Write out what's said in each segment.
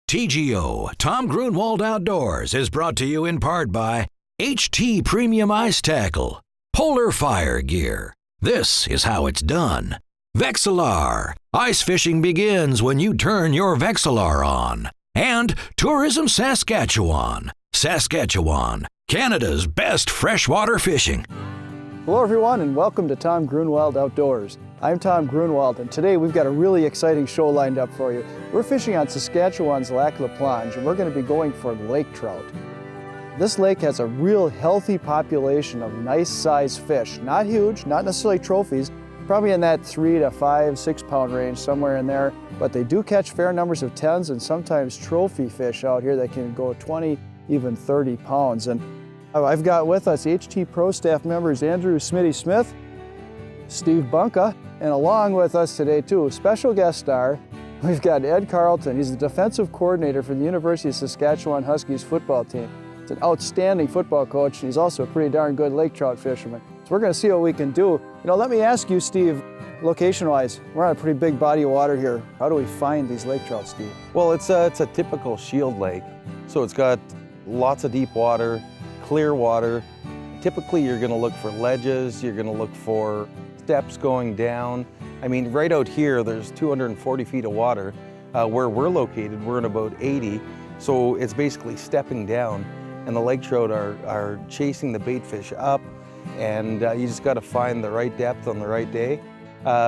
TGO, Tom Gruenwald Outdoors, is brought to you in part by HT Premium Ice Tackle, Polar Fire Gear. This is how it's done. Vexilar, ice fishing begins when you turn your Vexilar on. And Tourism Saskatchewan, Canada's best freshwater fishing. Hello everyone and welcome to Tom Gruenwald Outdoors. I'm Tom Gruenwald and today we've got a really exciting show lined up for you. We're fishing on Saskatchewan's Lac La Planche and we're going to be going for lake trout. This lake has a real healthy population of nice sized fish. Not huge, not necessarily trophies, probably in that 3 to 5, 6 pound range, somewhere in there. But they do catch fair numbers of 10s and sometimes trophy fish out here that can go 20, even 30 pounds. And I've got with us HT Pro staff members Andrew Smitty Smith, Steve Bunka, and along with us today too, special guest star, we've got Ed Carlton. He's the defensive coordinator for the University of Saskatchewan Huskies football team. He's an outstanding football coach, and he's also a pretty darn good lake trout fisherman. So we're going to see what we can do. Let me ask you, Steve, location-wise, we're on a pretty big body of water here. How do we find these lake trout, Steve? Well, it's a typical shield lake, so it's got lots of deep water, clear water. Typically, you're going to look for ledges, you're going to look for steps going down. I mean, right out here, there's 240 feet of water. Where we're located, we're in about 80, so it's basically stepping down, and the lake trout are chasing the bait fish up, and you just got to find the right depth on the right day.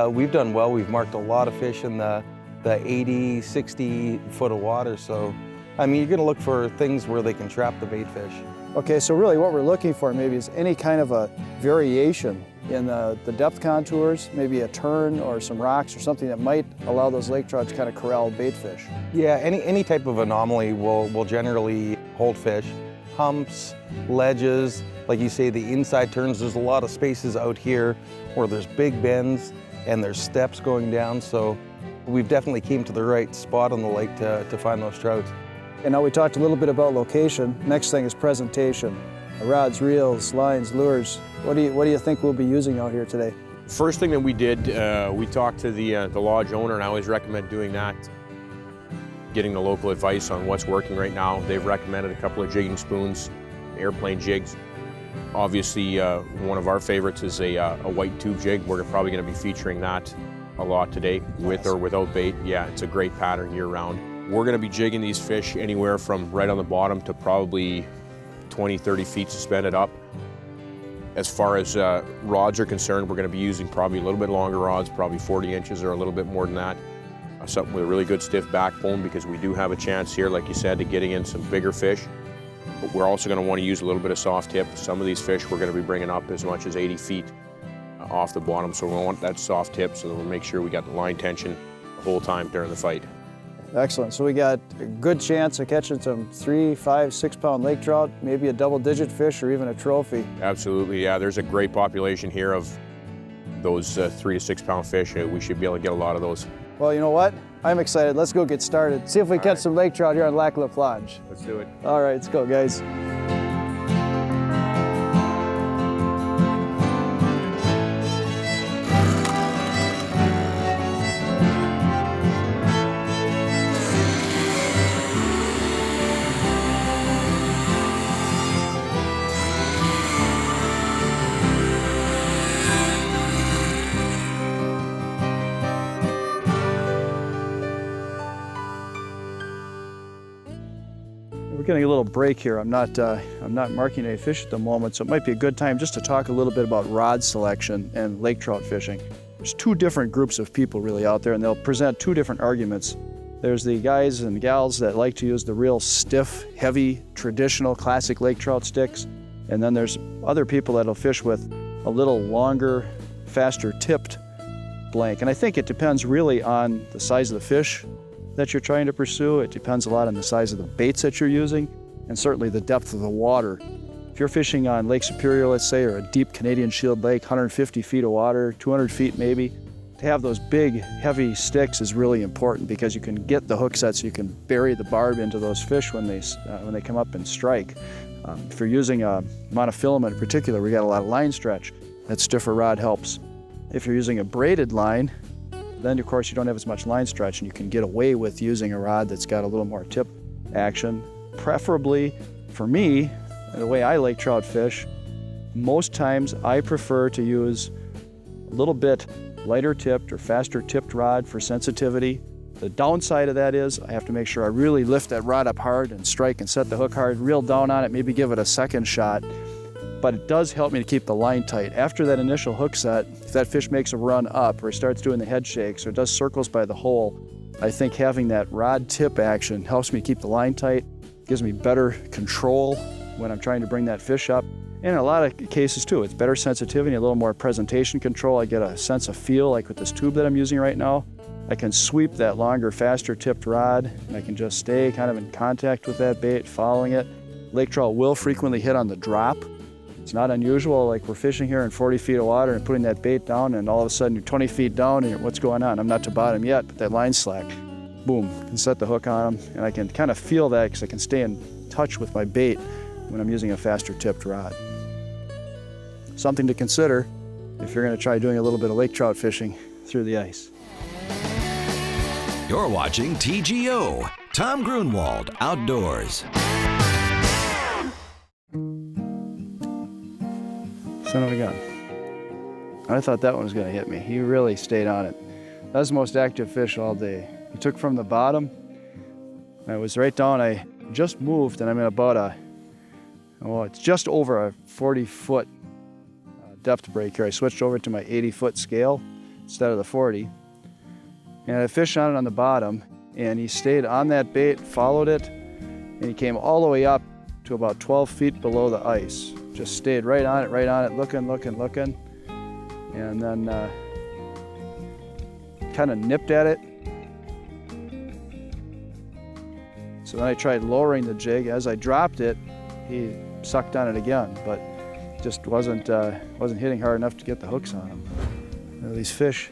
We've done well. We've marked a lot of fish in the 80, 60 foot of water, so I mean, you're going to look for things where they can trap the bait fish. Okay, so really what we're looking for maybe is any kind of a variation in the depth contours, maybe a turn or some rocks or something that might allow those lake trout to kind of corral bait fish. Yeah, any type of anomaly will generally hold fish. Humps, ledges, like you say, the inside turns. There's a lot of spaces out here where there's big bends and there's steps going down, so we've definitely came to the right spot on the lake to find those trout. And now we talked a little bit about location. Next thing is presentation. Rods, reels, lines, lures. What do you think we'll be using out here today? First thing that we did, we talked to the lodge owner, and I always recommend doing that. Getting the local advice on what's working right now. They've recommended a couple of jigging spoons, airplane jigs. Obviously, one of our favorites is a white tube jig. We're probably going to be featuring that a lot today, with or without bait. Yeah, it's a great pattern year-round. We're going to be jigging these fish anywhere from right on the bottom to probably 20, 30 feet suspended up. As far as rods are concerned, we're going to be using probably a little bit longer rods, probably 40 inches or a little bit more than that. Something with a really good stiff backbone, because we do have a chance here, like you said, to getting in some bigger fish. But we're also going to want to use a little bit of soft tip. Some of these fish we're going to be bringing up as much as 80 feet off the bottom, so we want that soft tip so that we'll make sure we got the line tension the whole time during the fight. Excellent. So we got a good chance of catching some 3, 5, 6 pound lake trout, maybe a double-digit fish or even a trophy. Absolutely, yeah. There's a great population here of those 3 to 6 pound fish. We should be able to get a lot of those. Well, you know what? I'm excited. Let's go get started. See if we catch some lake trout here on Lac La Planche. Let's do it. All right, let's go, guys. We're getting a little break here. I'm not marking any fish at the moment, so it might be a good time just to talk a little bit about rod selection and lake trout fishing. There's two different groups of people really out there, and they'll present two different arguments. There's the guys and gals that like to use the real stiff, heavy, traditional, classic lake trout sticks, and then there's other people that'll fish with a little longer, faster tipped blank. And I think it depends really on the size of the fish that you're trying to pursue. It depends a lot on the size of the baits that you're using, and certainly the depth of the water. If you're fishing on Lake Superior, let's say, or a deep Canadian Shield lake, 150 feet of water, 200 feet maybe, to have those big, heavy sticks is really important because you can get the hook set so you can bury the barb into those fish when they come up and strike. If you're using a monofilament in particular, we got a lot of line stretch. That stiffer rod helps. If you're using a braided line, Then of course you don't have as much line stretch and you can get away with using a rod that's got a little more tip action. Preferably, for me, the way I lake trout fish, most times I prefer to use a little bit lighter tipped or faster tipped rod for sensitivity. The downside of that is I have to make sure I really lift that rod up hard and strike and set the hook hard, reel down on it, maybe give it a second shot. But it does help me to keep the line tight. After that initial hook set, if that fish makes a run up or starts doing the head shakes or does circles by the hole, I think having that rod tip action helps me keep the line tight, gives me better control when I'm trying to bring that fish up. And in a lot of cases too, it's better sensitivity, a little more presentation control. I get a sense of feel, like with this tube that I'm using right now. I can sweep that longer, faster tipped rod, and I can just stay kind of in contact with that bait, following it. Lake trout will frequently hit on the drop. It's not unusual, like we're fishing here in 40 feet of water and putting that bait down, and all of a sudden you're 20 feet down and what's going on? I'm not to bottom yet, but that line's slack. Boom, can set the hook on them, and I can kind of feel that because I can stay in touch with my bait when I'm using a faster tipped rod. Something to consider if you're going to try doing a little bit of lake trout fishing through the ice. You're watching TGO, Tom Gruenwald Outdoors. Son of a gun. I thought that one was going to hit me. He really stayed on it. That was the most active fish all day. He took from the bottom. I was right down. I just moved and I'm in about it's just over a 40-foot depth break here. I switched over to my 80-foot scale instead of the 40. And I fished on it on the bottom, and he stayed on that bait, followed it, and he came all the way up to about 12 feet below the ice. Just stayed right on it, looking. And then kind of nipped at it. So then I tried lowering the jig. As I dropped it, he sucked on it again, but just wasn't hitting hard enough to get the hooks on him. You know, these fish,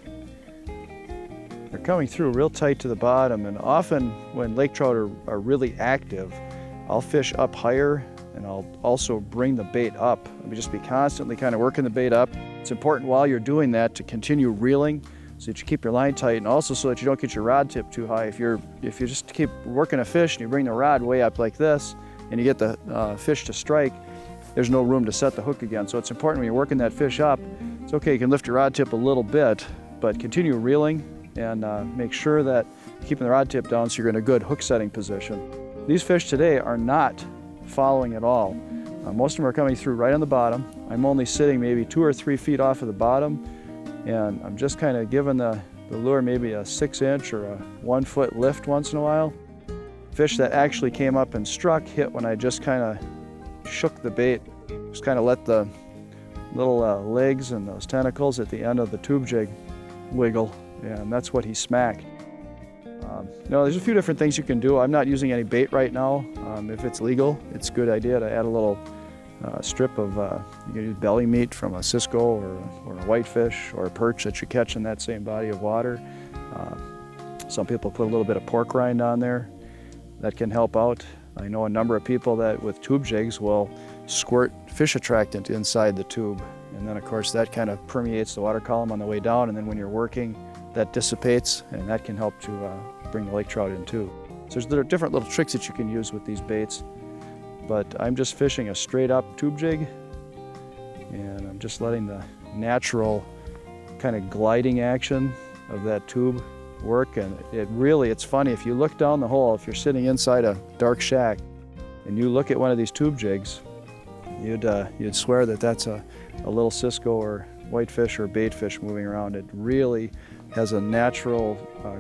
they're coming through real tight to the bottom, and often when lake trout are really active, I'll fish up higher and I'll also bring the bait up. I'll just be constantly kind of working the bait up. It's important while you're doing that to continue reeling so that you keep your line tight, and also so that you don't get your rod tip too high. If you just keep working a fish and you bring the rod way up like this and you get the fish to strike, there's no room to set the hook again. So it's important when you're working that fish up, it's okay, you can lift your rod tip a little bit, but continue reeling and make sure that you're keeping the rod tip down so you're in a good hook setting position. These fish today are not following at all. Most of them are coming through right on the bottom. I'm only sitting maybe 2 or 3 feet off of the bottom, and I'm just kind of giving the lure maybe a 6-inch or a 1-foot lift once in a while. Fish that actually came up and struck hit when I just kind of shook the bait, just kind of let the little legs and those tentacles at the end of the tube jig wiggle, and that's what he smacked. There's a few different things you can do. I'm not using any bait right now. If it's legal, it's a good idea to add a little strip of, you can use belly meat from a cisco or a whitefish or a perch that you catch in that same body of water. Some people put a little bit of pork rind on there. That can help out. I know a number of people that with tube jigs will squirt fish attractant inside the tube, and then of course that kind of permeates the water column on the way down, and then when you're working that dissipates, and that can help to bring the lake trout in too. So there are different little tricks that you can use with these baits, but I'm just fishing a straight up tube jig, and I'm just letting the natural kind of gliding action of that tube work. And it's funny, if you look down the hole, if you're sitting inside a dark shack and you look at one of these tube jigs, you'd swear that that's a little cisco or whitefish or baitfish moving around. It really has a natural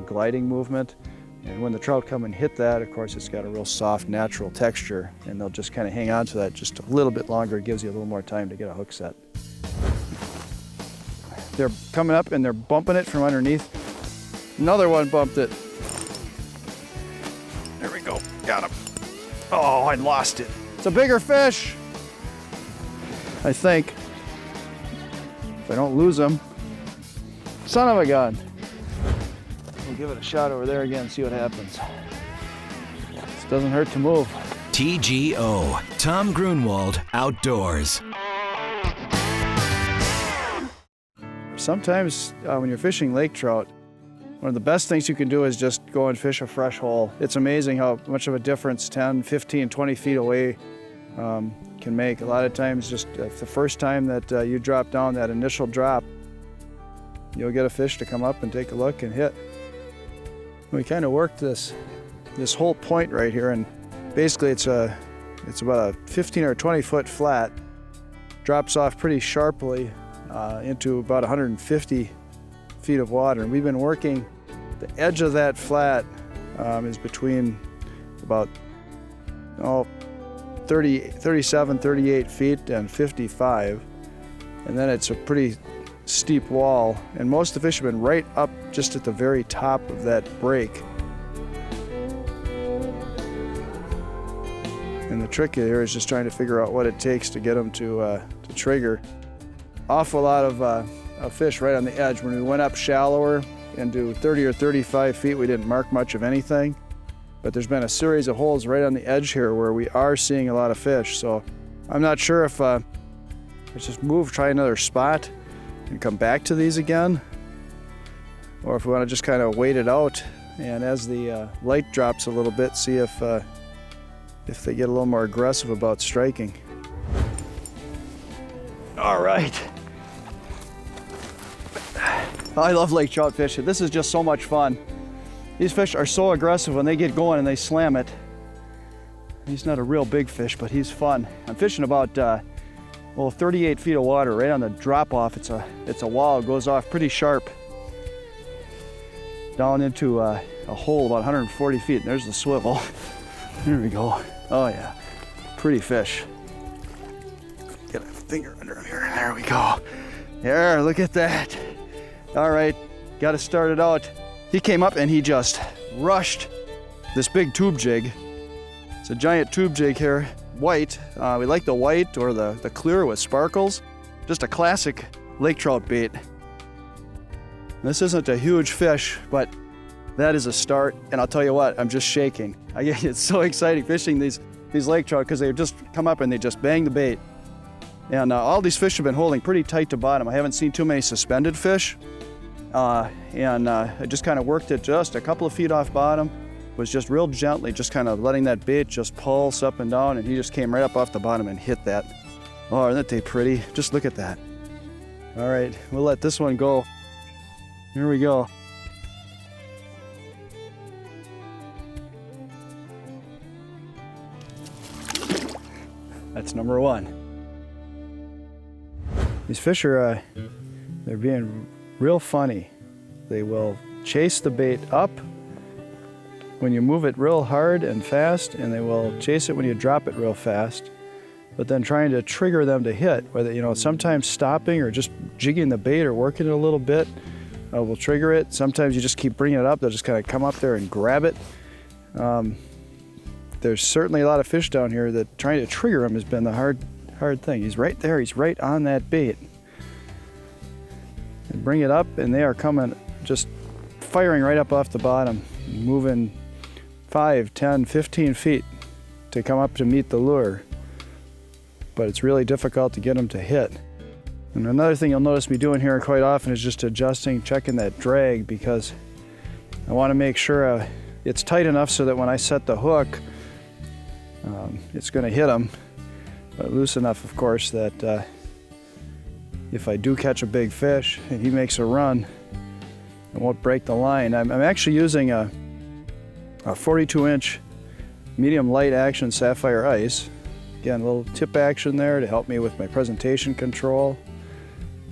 gliding movement, and when the trout come and hit that, of course it's got a real soft natural texture, and they'll just kind of hang on to that just a little bit longer. It gives you a little more time to get a hook set. They're coming up and they're bumping it from underneath. Another one bumped it. There we go, got him. Oh, I lost it. It's a bigger fish, I think, if I don't lose him. Son of a gun. We'll give it a shot over there again, see what happens. This doesn't hurt to move. TGO, Tom Gruenwald Outdoors. Sometimes when you're fishing lake trout, One of the best things you can do is just go and fish a fresh hole. It's amazing how much of a difference 10, 15, 20 feet away can make. A lot of times, just the first time that you drop down, that initial drop, you'll get a fish to come up and take a look and hit. We kind of worked this whole point right here, and basically it's about a 15 or 20 foot flat, drops off pretty sharply into about 150 feet of water. And we've been working, the edge of that flat is between about 37, 38 feet and 55. And then it's a pretty steep wall. And most of the fish have been right up just at the very top of that break. And the trick here is just trying to figure out what it takes to get them to trigger. Awful lot of fish right on the edge. When we went up shallower into 30 or 35 feet, we didn't mark much of anything. But there's been a series of holes right on the edge here where we are seeing a lot of fish. So I'm not sure if let's just move, try another spot and come back to these again, or if we want to just kind of wait it out, and as the light drops a little bit, see if they get a little more aggressive about striking. All right. I love lake trout fishing. This is just so much fun. These fish are so aggressive when they get going and they slam it. He's not a real big fish, but he's fun. I'm fishing about 38 feet of water right on the drop off. It's a wall. It goes off pretty sharp down into a hole about 140 feet. And there's the swivel. There we go. Oh yeah, pretty fish. Get a finger under him here. There we go. There, look at that. All right, got to start it out. He came up and he just rushed this big tube jig. It's a giant tube jig here, white. We like the white or the clear with sparkles. Just a classic lake trout bait. This isn't a huge fish, but that is a start. And I'll tell you what, I'm just shaking. It's so exciting fishing these lake trout because they just come up and they just bang the bait. And all these fish have been holding pretty tight to bottom. I haven't seen too many suspended fish. I just kind of worked it just a couple of feet off bottom, was just real gently, just kind of letting that bait just pulse up and down, and he just came right up off the bottom and hit that. Oh, isn't they pretty? Just look at that. All right, we'll let this one go. Here we go. That's number one. These fish are, they're being real funny. They will chase the bait up when you move it real hard and fast, and they will chase it when you drop it real fast. But then trying to trigger them to hit, whether, sometimes stopping or just jigging the bait or working it a little bit will trigger it. Sometimes you just keep bringing it up, they'll just kind of come up there and grab it. There's certainly a lot of fish down here that trying to trigger him has been the hard thing. He's right there, he's right on that bait. And bring it up and they are coming, just firing right up off the bottom, moving 5, 10, 15 feet to come up to meet the lure. But it's really difficult to get them to hit. And another thing you'll notice me doing here quite often is just adjusting, checking that drag, because I want to make sure it's tight enough so that when I set the hook, it's going to hit them, but loose enough, of course, that if I do catch a big fish and he makes a run, it won't break the line. I'm actually using a 42-inch medium light action sapphire ice. Again, a little tip action there to help me with my presentation control,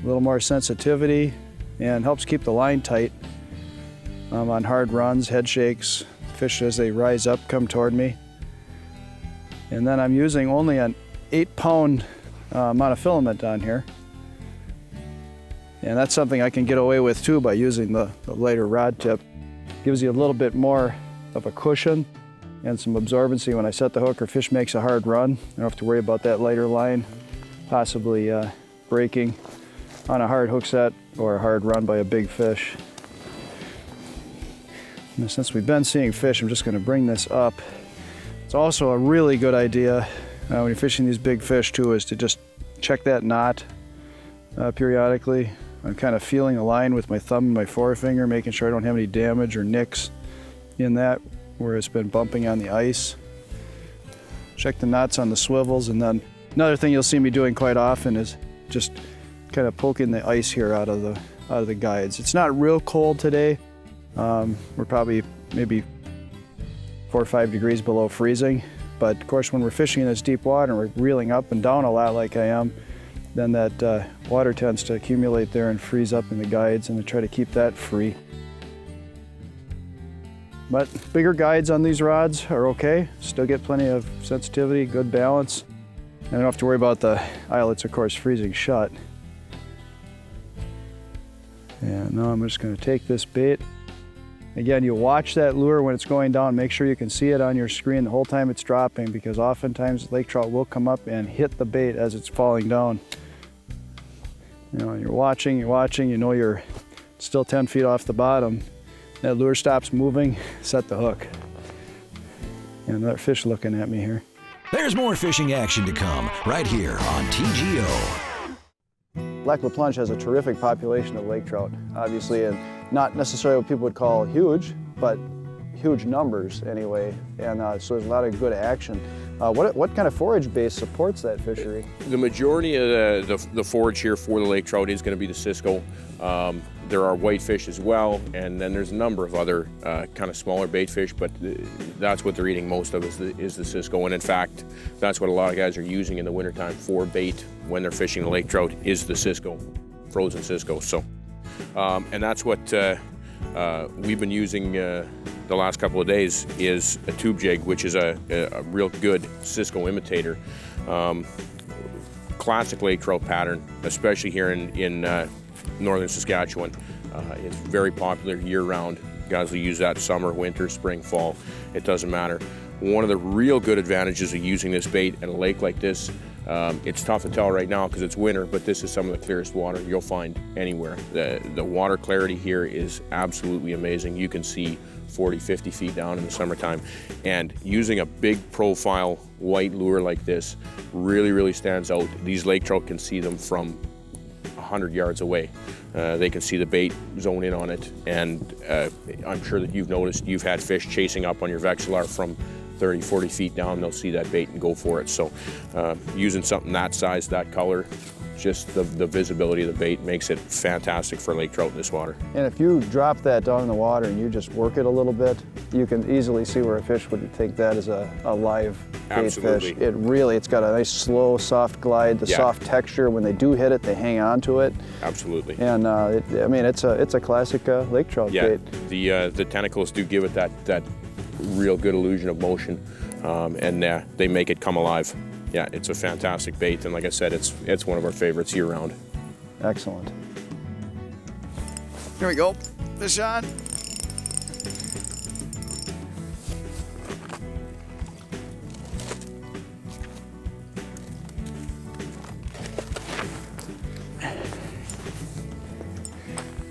a little more sensitivity, and helps keep the line tight on hard runs, head shakes, fish as they rise up come toward me. And then I'm using only an 8-pound monofilament on here. And that's something I can get away with too by using the lighter rod tip. Gives you a little bit more of a cushion and some absorbency when I set the hook or fish makes a hard run. I don't have to worry about that lighter line possibly breaking on a hard hook set or a hard run by a big fish. And since we've been seeing fish, I'm just going to bring this up. It's also a really good idea when you're fishing these big fish too, is to just check that knot periodically I'm kind of feeling the line with my thumb and my forefinger, making sure I don't have any damage or nicks in that where it's been bumping on the ice. Check the knots on the swivels, and then another thing you'll see me doing quite often is just kind of poking the ice here out of the guides. It's not real cold today. We're probably maybe 4 or 5 degrees below freezing, but of course when we're fishing in this deep water and we're reeling up and down a lot like I am, then that water tends to accumulate there and freeze up in the guides, and I try to keep that free. But bigger guides on these rods are okay. Still get plenty of sensitivity, good balance. I don't have to worry about the eyelets, of course, freezing shut. And now I'm just going to take this bait. Again, you watch that lure when it's going down. Make sure you can see it on your screen the whole time it's dropping, because oftentimes lake trout will come up and hit the bait as it's falling down. You know, you're watching, you know you're still 10 feet off the bottom. That lure stops moving, set the hook. And another fish looking at me here. There's more fishing action to come right here on TGO. Lac La Planche has a terrific population of lake trout, obviously, and not necessarily what people would call huge, but huge numbers anyway, and so there's a lot of good action. What kind of forage base supports that fishery? The majority of the forage here for the lake trout is going to be the Cisco. There are whitefish as well, and then there's a number of other kind of smaller bait fish, but that's what they're eating most of is the Cisco. And in fact, that's what a lot of guys are using in the wintertime for bait when they're fishing the lake trout is the Cisco, frozen Cisco. So, and that's what we've been using the last couple of days is a tube jig, which is a real good Cisco imitator. Classic lake trout pattern, especially here in northern Saskatchewan. It's very popular year-round. Guys will use that summer, winter, spring, fall. It doesn't matter. One of the real good advantages of using this bait at a lake like this, it's tough to tell right now because it's winter, but this is some of the clearest water you'll find anywhere. The water clarity here is absolutely amazing. You can see 40, 50 feet down in the summertime. And using a big profile white lure like this really, really stands out. These lake trout can see them from 100 yards away. They can see the bait zone in on it, and I'm sure that you've noticed you've had fish chasing up on your Vexilar from 30, 40 feet down. They'll see that bait and go for it. So using something that size, that color, just the visibility of the bait makes it fantastic for lake trout in this water. And if you drop that down in the water and you just work it a little bit, you can easily see where a fish would think that is a live bait fish. It's got a nice slow, soft glide, the soft texture. When they do hit it, they hang on to it. Absolutely. And it's a classic lake trout bait. The tentacles do give it that real good illusion of motion, and they make it come alive. Yeah, it's a fantastic bait, and like I said, it's one of our favorites year-round. Excellent. Here we go. Fish on.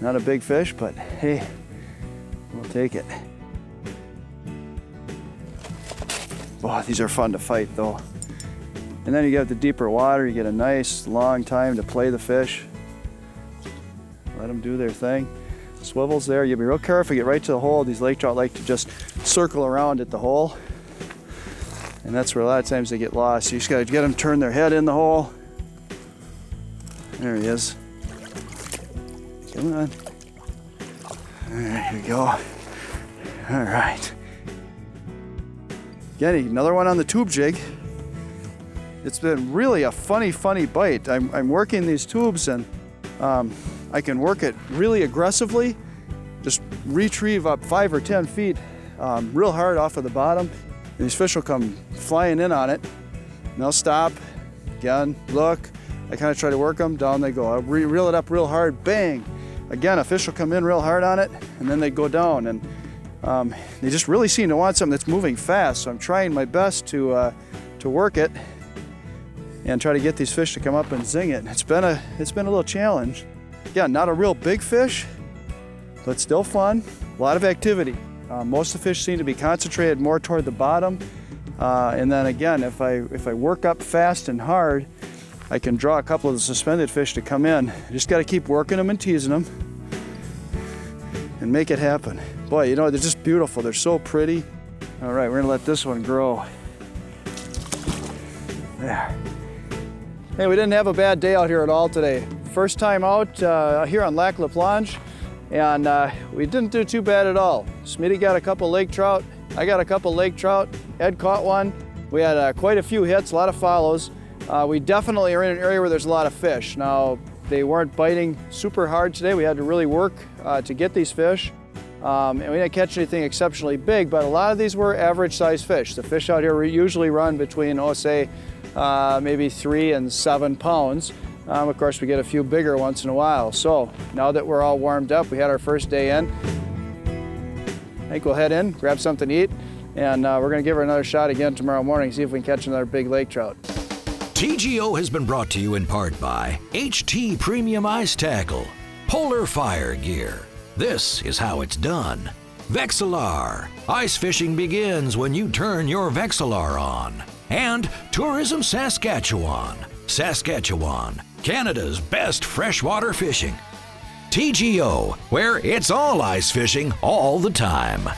Not a big fish, but hey, we'll take it. Oh, these are fun to fight though. And then you get the deeper water, you get a nice long time to play the fish. Let them do their thing. Swivels there, you be real careful, get right to the hole. These lake trout like to just circle around at the hole. And that's where a lot of times they get lost. You just gotta get them turn their head in the hole. There he is. Come on. There you go. All right. Again, another one on the tube jig. It's been really a funny bite. I'm working these tubes, and I can work it really aggressively, just retrieve up 5 or 10 feet real hard off of the bottom. And these fish will come flying in on it, and they'll stop, again, look. I kind of try to work them, down they go. I reel it up real hard, bang. Again, a fish will come in real hard on it, and then they go down. And they just really seem to want something that's moving fast, so I'm trying my best to work it and try to get these fish to come up and zing it. It's been a little challenge. Yeah, not a real big fish, but still fun. A lot of activity. Most of the fish seem to be concentrated more toward the bottom. And then again, if I work up fast and hard, I can draw a couple of the suspended fish to come in. Just got to keep working them and teasing them and make it happen. Boy, you know, they're just beautiful. They're so pretty. All right, we're gonna let this one grow. There. Hey, we didn't have a bad day out here at all today. First time out here on Lac La Planche, and we didn't do too bad at all. Smitty got a couple lake trout. I got a couple lake trout. Ed caught one. We had quite a few hits, a lot of follows. We definitely are in an area where there's a lot of fish. Now, they weren't biting super hard today. We had to really work to get these fish. And we didn't catch anything exceptionally big, but a lot of these were average sized fish. The fish out here usually run between, say, maybe 3 and 7 pounds. Of course, we get a few bigger once in a while. So now that we're all warmed up, we had our first day in. I think we'll head in, grab something to eat, and we're gonna give her another shot again tomorrow morning, see if we can catch another big lake trout. TGO has been brought to you in part by HT Premium Ice Tackle, Polar Fire Gear. This is how it's done. Vexilar. Ice fishing begins when you turn your Vexilar on. And Tourism Saskatchewan. Saskatchewan, Canada's best freshwater fishing. TGO, where it's all ice fishing all the time.